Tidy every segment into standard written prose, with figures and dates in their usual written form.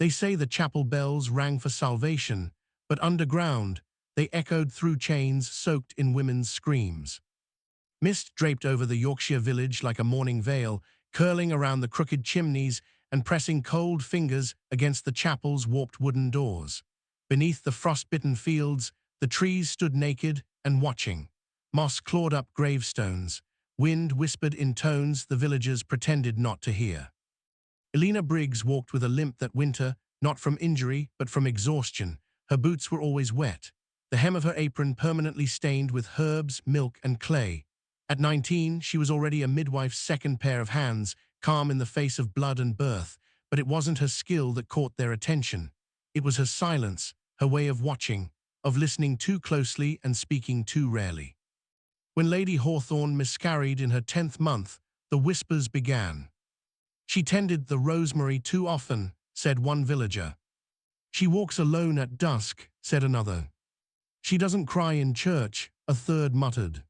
They say the chapel bells rang for salvation, but underground, they echoed through chains soaked in women's screams. Mist draped over the Yorkshire village like a morning veil, curling around the crooked chimneys and pressing cold fingers against the chapel's warped wooden doors. Beneath the frost-bitten fields, the trees stood naked and watching. Moss clawed up gravestones. Wind whispered in tones the villagers pretended not to hear. Elena Briggs walked with a limp that winter, not from injury, but from exhaustion. Her boots were always wet, the hem of her apron permanently stained with herbs, milk, and clay. At 19, she was already a midwife's second pair of hands, calm in the face of blood and birth, but it wasn't her skill that caught their attention. It was her silence, her way of watching, of listening too closely and speaking too rarely. When Lady Hawthorne miscarried in her 10th month, the whispers began. "She tended the rosemary too often," said one villager. "She walks alone at dusk," said another. "She doesn't cry in church," a third muttered.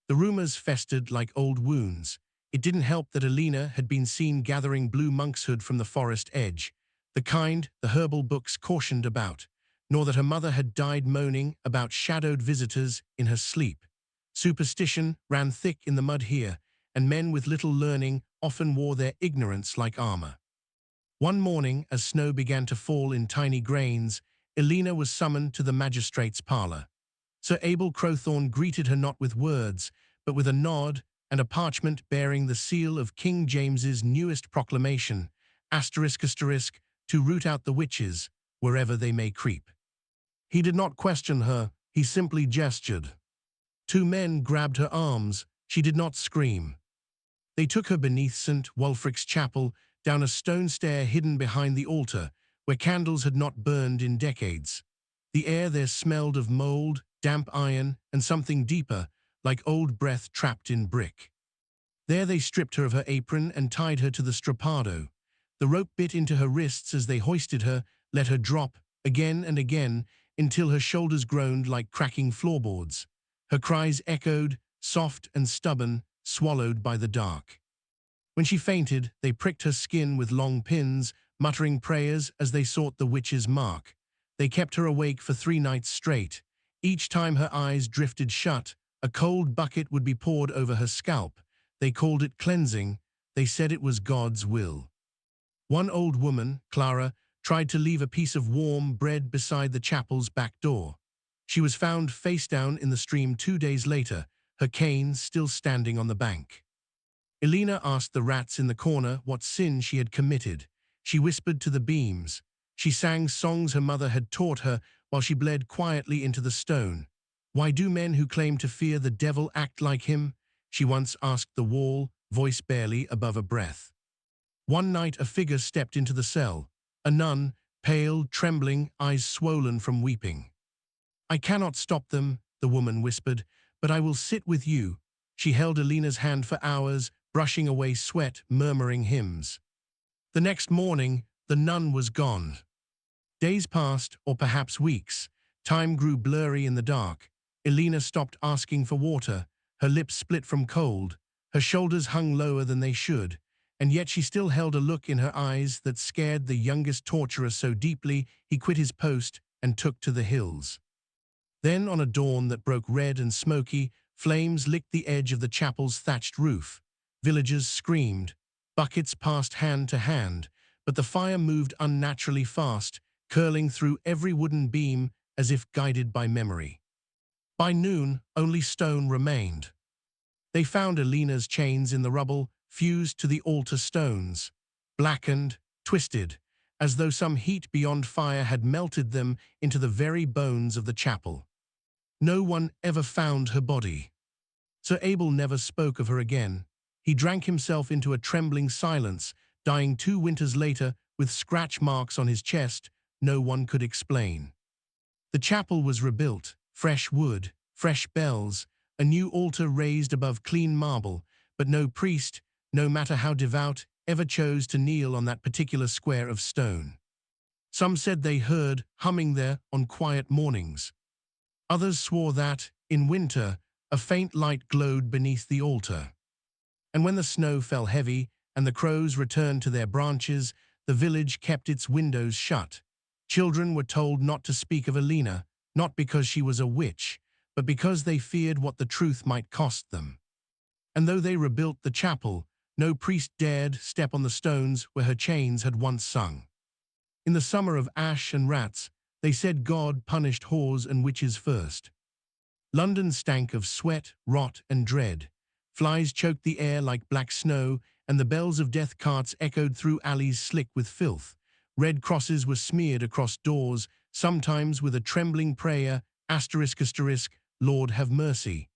The rumors festered like old wounds. It didn't help that Elena had been seen gathering blue monkshood from the forest edge, the kind the herbal books cautioned about, nor that her mother had died moaning about shadowed visitors in her sleep. Superstition ran thick in the mud here, and men with little learning often wore their ignorance like armor. One morning, as snow began to fall in tiny grains, Elena was summoned to the magistrate's parlor. Sir Abel Crowthorne greeted her not with words, but with a nod and a parchment bearing the seal of King James's newest proclamation, ***, to root out the witches, wherever they may creep. He did not question her, he simply gestured. Two men grabbed her arms, she did not scream. They took her beneath St. Wulfric's chapel, down a stone stair hidden behind the altar, where candles had not burned in decades. The air there smelled of mold, damp iron, and something deeper, like old breath trapped in brick. There they stripped her of her apron and tied her to the strappado. The rope bit into her wrists as they hoisted her, let her drop, again and again, until her shoulders groaned like cracking floorboards. Her cries echoed, soft and stubborn, swallowed by the dark. When she fainted, they pricked her skin with long pins, muttering prayers as they sought the witch's mark. They kept her awake for 3 nights straight. Each time her eyes drifted shut, a cold bucket would be poured over her scalp. They called it cleansing. They said it was God's will. One old woman, Clara, tried to leave a piece of warm bread beside the chapel's back door. She was found face down in the stream 2 days later, her cane still standing on the bank. Elena asked the rats in the corner what sin she had committed. She whispered to the beams. She sang songs her mother had taught her while she bled quietly into the stone. "Why do men who claim to fear the devil act like him?" she once asked the wall, voice barely above a breath. One night a figure stepped into the cell, a nun, pale, trembling, eyes swollen from weeping. "I cannot stop them," the woman whispered, "but I will sit with you." She held Elena's hand for hours, brushing away sweat, murmuring hymns. The next morning, the nun was gone. Days passed, or perhaps weeks. Time grew blurry in the dark. Elena stopped asking for water. Her lips split from cold. Her shoulders hung lower than they should. And yet she still held a look in her eyes that scared the youngest torturer so deeply he quit his post and took to the hills. Then, on a dawn that broke red and smoky, flames licked the edge of the chapel's thatched roof. Villagers screamed. Buckets passed hand to hand, but the fire moved unnaturally fast, curling through every wooden beam as if guided by memory. By noon, only stone remained. They found Elena's chains in the rubble, fused to the altar stones, blackened, twisted, as though some heat beyond fire had melted them into the very bones of the chapel. No one ever found her body. Sir Abel never spoke of her again. He drank himself into a trembling silence, dying 2 winters later with scratch marks on his chest no one could explain. The chapel was rebuilt, fresh wood, fresh bells, a new altar raised above clean marble, but no priest, no matter how devout, ever chose to kneel on that particular square of stone. Some said they heard humming there on quiet mornings. Others swore that, in winter, a faint light glowed beneath the altar. And when the snow fell heavy and the crows returned to their branches, the village kept its windows shut. Children were told not to speak of Alina, not because she was a witch, but because they feared what the truth might cost them. And though they rebuilt the chapel, no priest dared step on the stones where her chains had once sung. In the summer of ash and rats, they said God punished whores and witches first. London stank of sweat, rot, and dread. Flies choked the air like black snow, and the bells of death carts echoed through alleys slick with filth. Red crosses were smeared across doors, sometimes with a trembling prayer, ***, Lord have mercy.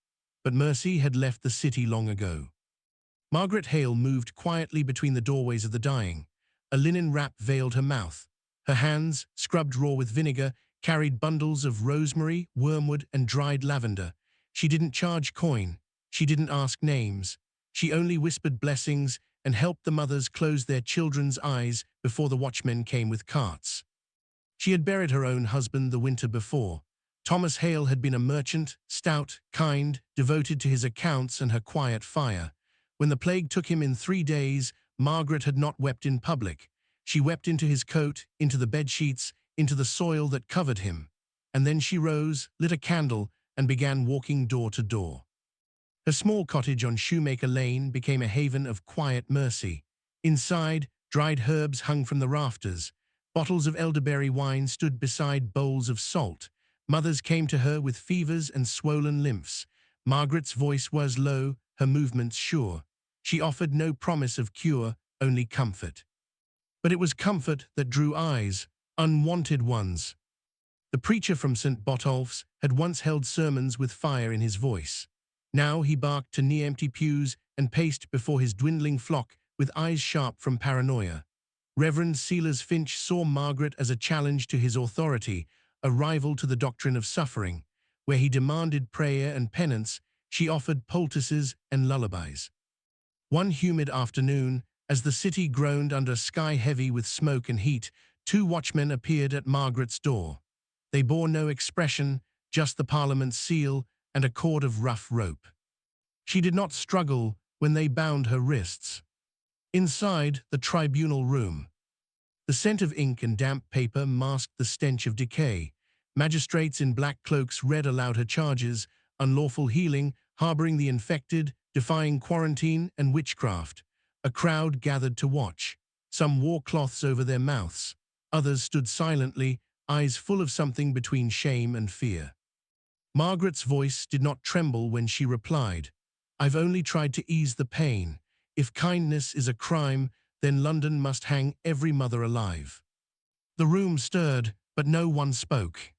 But mercy had left the city long ago. Margaret Hale moved quietly between the doorways of the dying. A linen wrap veiled her mouth. Her hands, scrubbed raw with vinegar, carried bundles of rosemary, wormwood, and dried lavender. She didn't charge coin. She didn't ask names. She only whispered blessings and helped the mothers close their children's eyes before the watchmen came with carts. She had buried her own husband the winter before. Thomas Hale had been a merchant, stout, kind, devoted to his accounts and her quiet fire. When the plague took him in 3 days, Margaret had not wept in public. She wept into his coat, into the bedsheets, into the soil that covered him. And then she rose, lit a candle, and began walking door to door. Her small cottage on Shoemaker Lane became a haven of quiet mercy. Inside, dried herbs hung from the rafters. Bottles of elderberry wine stood beside bowls of salt. Mothers came to her with fevers and swollen lymphs. Margaret's voice was low, her movements sure. She offered no promise of cure, only comfort. But it was comfort that drew eyes, unwanted ones. The preacher from St. Botolph's had once held sermons with fire in his voice. Now he barked to near-empty pews and paced before his dwindling flock with eyes sharp from paranoia. Reverend Silas Finch saw Margaret as a challenge to his authority, a rival to the doctrine of suffering. Where he demanded prayer and penance, she offered poultices and lullabies. One humid afternoon, as the city groaned under a sky heavy with smoke and heat, 2 watchmen appeared at Margaret's door. They bore no expression, just the Parliament's seal and a cord of rough rope. She did not struggle when they bound her wrists. Inside the tribunal room, the scent of ink and damp paper masked the stench of decay. Magistrates in black cloaks read aloud her charges: unlawful healing, harboring the infected, defying quarantine, and witchcraft. A crowd gathered to watch. Some wore cloths over their mouths. Others stood silently, eyes full of something between shame and fear. Margaret's voice did not tremble when she replied, "I've only tried to ease the pain. If kindness is a crime, then London must hang every mother alive." The room stirred, but no one spoke.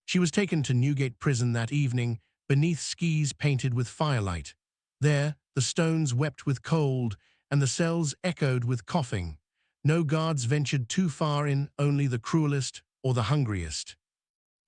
She was taken to Newgate Prison that evening, beneath skis painted with firelight. There, the stones wept with cold, and the cells echoed with coughing. No guards ventured too far in, only the cruelest or the hungriest.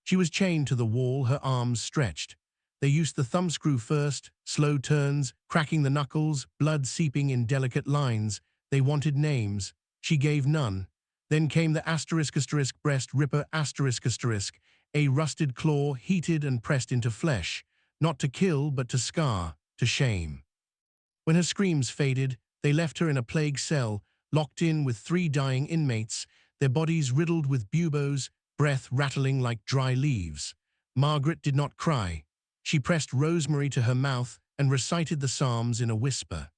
She was chained to the wall, her arms stretched. They used the thumbscrew first, slow turns, cracking the knuckles, blood seeping in delicate lines. They wanted names. She gave none. Then came the *** breast ripper ***, a rusted claw heated and pressed into flesh, not to kill but to scar, to shame. When her screams faded, they left her in a plague cell, locked in with 3 dying inmates, their bodies riddled with buboes, breath rattling like dry leaves. Margaret did not cry. She pressed rosemary to her mouth and recited the Psalms in a whisper.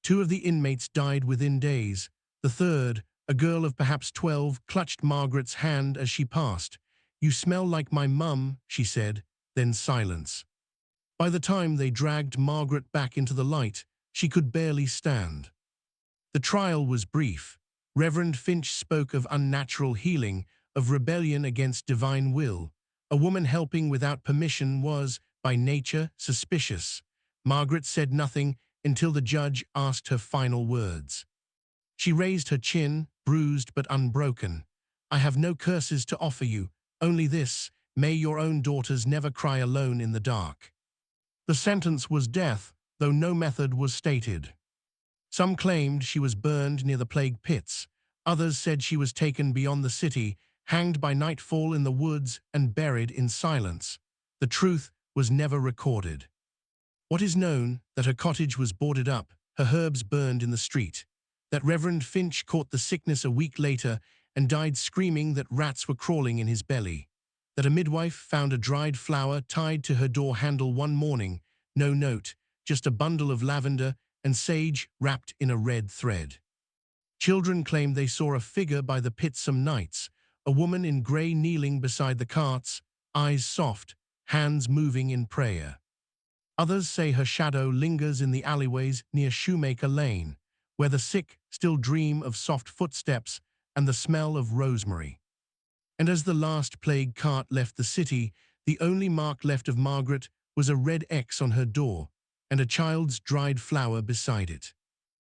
2 of the inmates died within days. The third, a girl of perhaps 12, clutched Margaret's hand as she passed. "You smell like my mum," she said, then silence. By the time they dragged Margaret back into the light, she could barely stand. The trial was brief. Reverend Finch spoke of unnatural healing, of rebellion against divine will. A woman helping without permission was, by nature, suspicious. Margaret said nothing until the judge asked her final words. She raised her chin, bruised but unbroken. "I have no curses to offer you, only this: may your own daughters never cry alone in the dark." The sentence was death, though no method was stated. Some claimed she was burned near the plague pits. Others said she was taken beyond the city, hanged by nightfall in the woods, and buried in silence. The truth was never recorded. What is known, that her cottage was boarded up, her herbs burned in the street. that Reverend Finch caught the sickness a week later and died screaming that rats were crawling in his belly, that a midwife found a dried flower tied to her door handle one morning, no note, just a bundle of lavender and sage wrapped in a red thread. Children claimed they saw a figure by the pit some nights, a woman in grey kneeling beside the carts, eyes soft, hands moving in prayer. Others say her shadow lingers in the alleyways near Shoemaker Lane, where the sick still dream of soft footsteps and the smell of rosemary. And as the last plague cart left the city, the only mark left of Margaret was a red X on her door and a child's dried flower beside it.